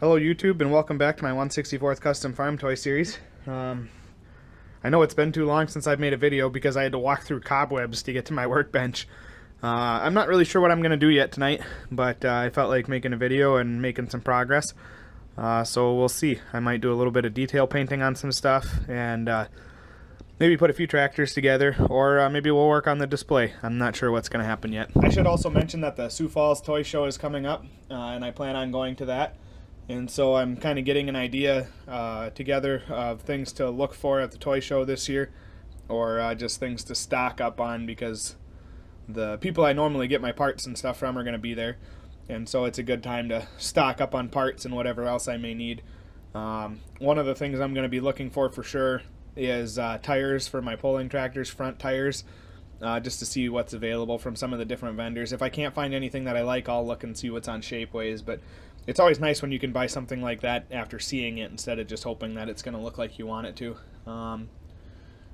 Hello YouTube, and welcome back to my 164th Custom Farm Toy Series. I know it's been too long since I've made a video because I had to walk through cobwebs to get to my workbench. I'm not really sure what I'm going to do yet tonight, but I felt like making a video and making some progress. So we'll see. I might do a little bit of detail painting on some stuff and maybe put a few tractors together, or maybe we'll work on the display. I'm not sure what's going to happen yet. I should also mention that the Sioux Falls Toy Show is coming up, and I plan on going to that. And so I'm kind of getting an idea together of things to look for at the toy show this year, or just things to stock up on, because the people I normally get my parts and stuff from are going to be there. And so it's a good time to stock up on parts and whatever else I may need. One of the things I'm going to be looking for sure is tires for my pulling tractors, front tires, just to see what's available from some of the different vendors. If I can't find anything that I like, I'll look and see what's on Shapeways, but it's always nice when you can buy something like that after seeing it instead of just hoping that it's going to look like you want it to.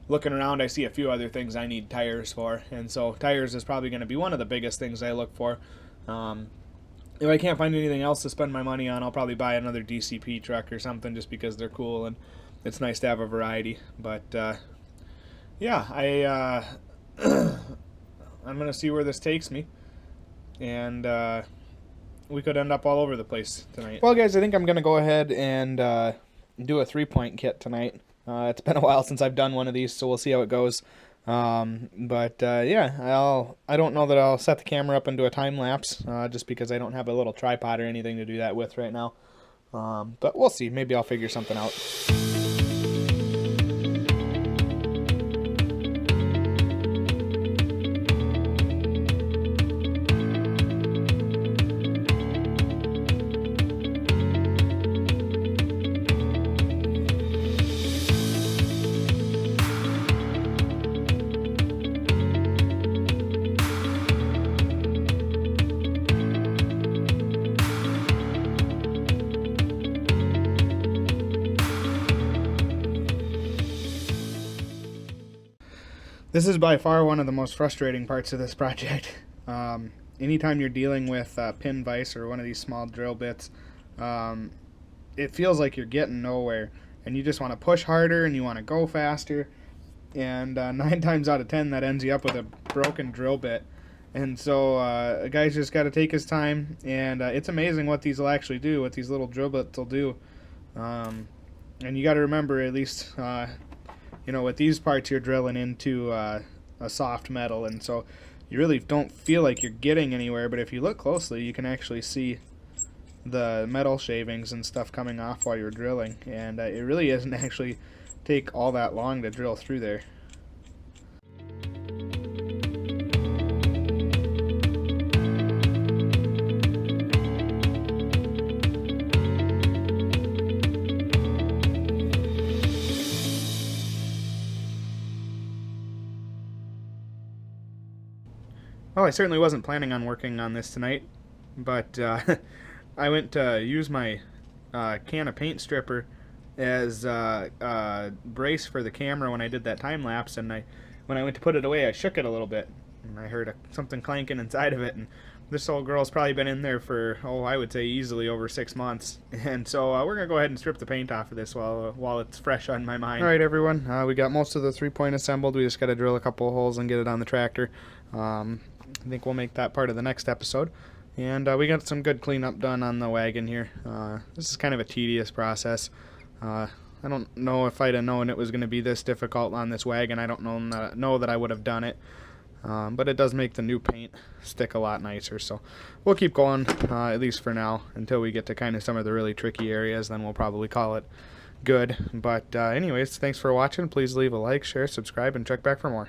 Looking around, I see a few other things I need tires for, and so tires is probably going to be one of the biggest things I look for. If I can't find anything else to spend my money on, I'll probably buy another DCP truck or something just because they're cool and it's nice to have a variety. But yeah, I'm going to see where this takes me, and we could end up all over the place tonight. Well, guys, I think I'm going to go ahead and do a 3-point kit tonight. It's been a while since I've done one of these, so we'll see how it goes. Yeah, I don't know that I'll set the camera up and do a time lapse, just because I don't have a little tripod or anything to do that with right now. But we'll see. Maybe I'll figure something out. This is by far one of the most frustrating parts of this project. Anytime you're dealing with pin vise or one of these small drill bits, it feels like you're getting nowhere, and you just want to push harder and you want to go faster, and 9 times out of 10 that ends you up with a broken drill bit. And so a guy's just got to take his time, and it's amazing what these will actually do, what these little drill bits will do. And you got to remember, at least you know, with these parts you're drilling into a soft metal, and so you really don't feel like you're getting anywhere, but if you look closely you can actually see the metal shavings and stuff coming off while you're drilling, and it really doesn't actually take all that long to drill through there. Well, I certainly wasn't planning on working on this tonight, but I went to use my can of paint stripper as a brace for the camera when I did that time lapse, and when I went to put it away, I shook it a little bit, and I heard something clanking inside of it, and this old girl's probably been in there for, oh, I would say easily over 6 months, and so we're going to go ahead and strip the paint off of this while it's fresh on my mind. Alright everyone, we got most of the 3-point assembled. We just got to drill a couple of holes and get it on the tractor. I think we'll make that part of the next episode. And we got some good cleanup done on the wagon here. This is kind of a tedious process. I don't know if I'd have known it was going to be this difficult on this wagon. I don't know that I would have done it. But it does make the new paint stick a lot nicer. So we'll keep going, at least for now, until we get to kind of some of the really tricky areas. Then we'll probably call it good. But anyways, thanks for watching. Please leave a like, share, subscribe, and check back for more.